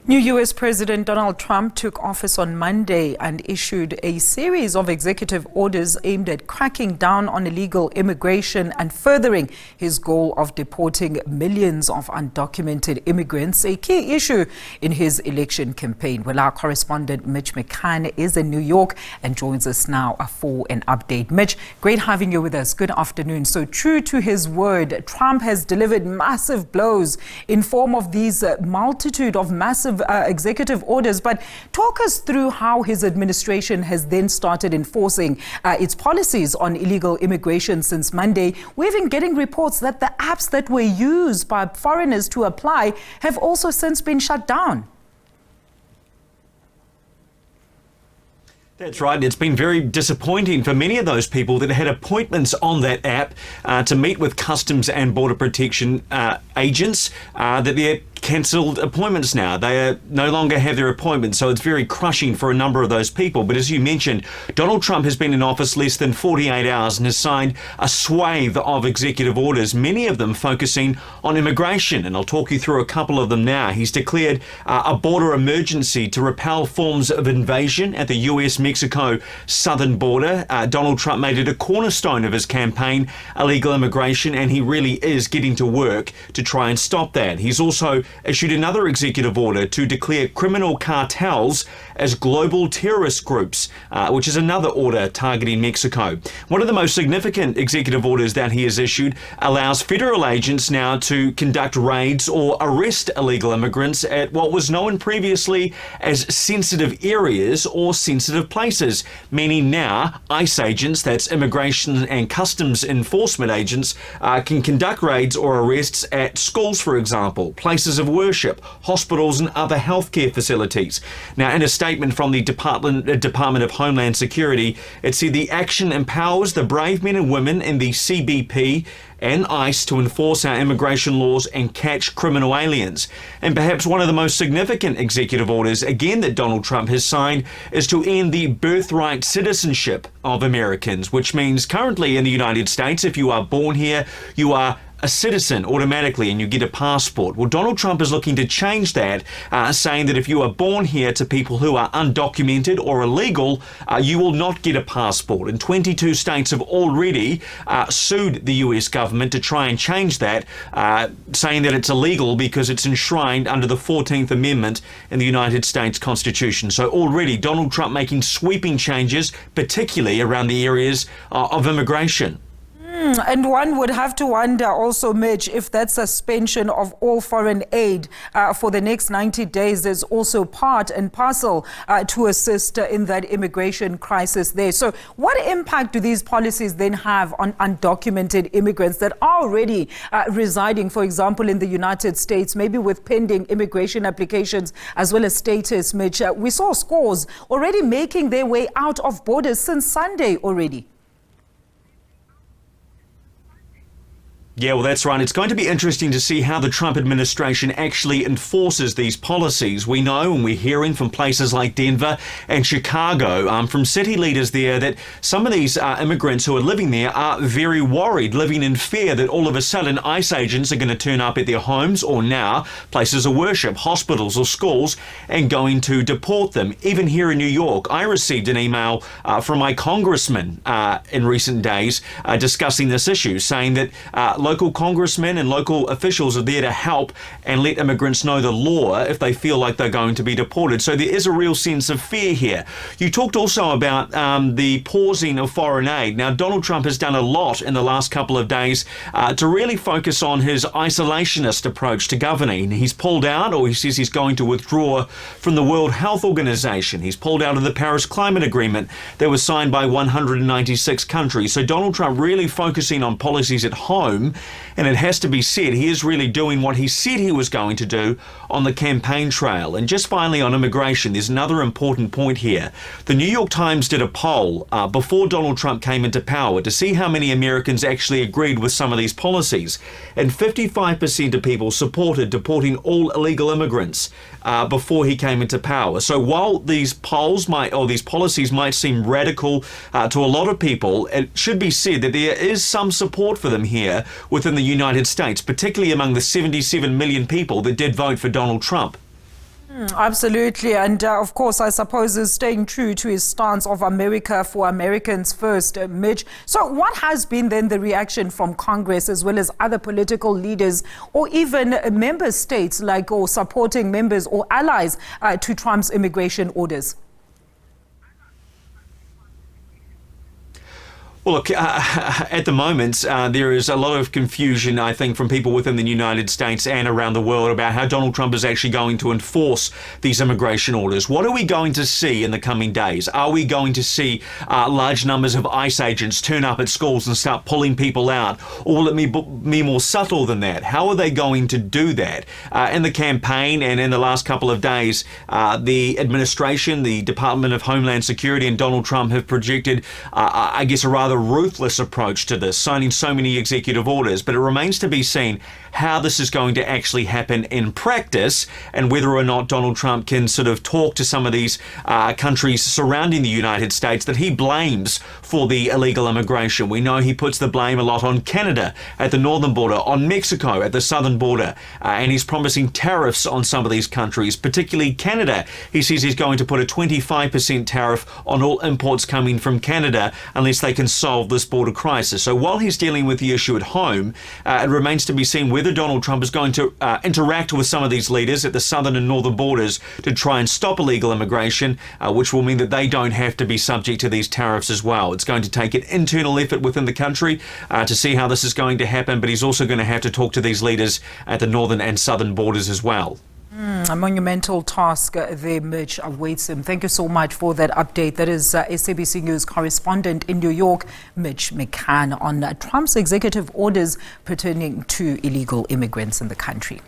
New U.S. President Donald Trump took office on Monday and issued a series of executive orders aimed at cracking down on illegal immigration and furthering his goal of deporting millions of undocumented immigrants, a key issue in his election campaign. Well, our correspondent Mitch McCann is in New York and joins us now for an update. Mitch, great having you with us. Good afternoon. So true to his word, Trump has delivered massive blows in form of these multitude of massive executive orders, but talk us through how his administration has then started enforcing its policies on illegal immigration since Monday. We've been getting reports that the apps that were used by foreigners to apply have also since been shut down. That's right. It's been very disappointing for many of those people that had appointments on that app to meet with Customs and Border Protection agents, that they're cancelled appointments now. They no longer have their appointments, so it's very crushing for a number of those people. But as you mentioned, Donald Trump has been in office less than 48 hours and has signed a swathe of executive orders, many of them focusing on immigration. And I'll talk you through a couple of them now. He's declared a border emergency to repel forms of invasion at the US-Mexico southern border. Donald Trump made it a cornerstone of his campaign, illegal immigration, and he really is getting to work to try and stop that. He's also issued another executive order to declare criminal cartels as global terrorist groups, which is another order targeting Mexico. One of the most significant executive orders that he has issued allows federal agents now to conduct raids or arrest illegal immigrants at what was known previously as sensitive areas or sensitive places, meaning now ICE agents, that's Immigration and Customs Enforcement agents, can conduct raids or arrests at schools, for example, places of worship, hospitals and other healthcare facilities. Now, in a statement from the Department of Homeland Security, it said the action empowers the brave men and women in the CBP and ICE to enforce our immigration laws and catch criminal aliens. And perhaps one of the most significant executive orders, again, that Donald Trump has signed is to end the birthright citizenship of Americans, which means currently in the United States, if you are born here, you are a citizen automatically and you get a passport. Well, Donald Trump is looking to change that, saying that if you are born here to people who are undocumented or illegal, you will not get a passport. And 22 states have already sued the US government to try and change that, saying that it's illegal because it's enshrined under the 14th Amendment in the United States Constitution. So already Donald Trump making sweeping changes, particularly around the areas of immigration. And one would have to wonder also, Mitch, if that suspension of all foreign aid for the next 90 days is also part and parcel to assist in that immigration crisis there. So what impact do these policies then have on undocumented immigrants that are already residing, for example, in the United States, maybe with pending immigration applications as well as status, Mitch? We saw scores already making their way out of borders since Sunday already. Yeah, well, that's right. It's going to be interesting to see how the Trump administration actually enforces these policies. We know, and we're hearing from places like Denver and Chicago, from city leaders there, that some of these immigrants who are living there are very worried, living in fear that all of a sudden ICE agents are going to turn up at their homes or now places of worship, hospitals or schools, and going to deport them. Even here in New York, I received an email from my congressman in recent days discussing this issue, saying that local congressmen and local officials are there to help and let immigrants know the law if they feel like they're going to be deported. So there is a real sense of fear here. You talked also about the pausing of foreign aid. Now, Donald Trump has done a lot in the last couple of days to really focus on his isolationist approach to governing. He's pulled out, or he says he's going to withdraw from the World Health Organization. He's pulled out of the Paris Climate Agreement that was signed by 196 countries. So Donald Trump really focusing on policies at home. And it has to be said, he is really doing what he said he was going to do on the campaign trail. And just finally on immigration, there's another important point here. The New York Times did a poll before Donald Trump came into power to see how many Americans actually agreed with some of these policies. And 55% of people supported deporting all illegal immigrants before he came into power. So while these policies might seem radical to a lot of people, it should be said that there is some support for them here within the United States, particularly among the 77 million people that did vote for Donald Trump. Absolutely. And of course, I suppose is staying true to his stance of America for Americans first, Mitch. So what has been then the reaction from Congress as well as other political leaders or even member states like or supporting members or allies to Trump's immigration orders? Well, look, at the moment, there is a lot of confusion, I think, from people within the United States and around the world about how Donald Trump is actually going to enforce these immigration orders. What are we going to see in the coming days? Are we going to see large numbers of ICE agents turn up at schools and start pulling people out? Or will it be more subtle than that? How are they going to do that? In the campaign and in the last couple of days, the administration, the Department of Homeland Security and Donald Trump have projected, I guess, a rather ruthless approach to this, signing so many executive orders, but it remains to be seen how this is going to actually happen in practice and whether or not Donald Trump can sort of talk to some of these countries surrounding the United States that he blames for the illegal immigration. We know he puts the blame a lot on Canada at the northern border, on Mexico at the southern border, and he's promising tariffs on some of these countries, particularly Canada. He says he's going to put a 25% tariff on all imports coming from Canada unless they can solve this border crisis. So while he's dealing with the issue at home, it remains to be seen whether Donald Trump is going to interact with some of these leaders at the southern and northern borders to try and stop illegal immigration, which will mean that they don't have to be subject to these tariffs as well. It's going to take an internal effort within the country to see how this is going to happen, but he's also going to have to talk to these leaders at the northern and southern borders as well. A monumental task there, Mitch, awaits him. Thank you so much for that update. That is SABC News correspondent in New York, Mitch McCann, on Trump's executive orders pertaining to illegal immigrants in the country.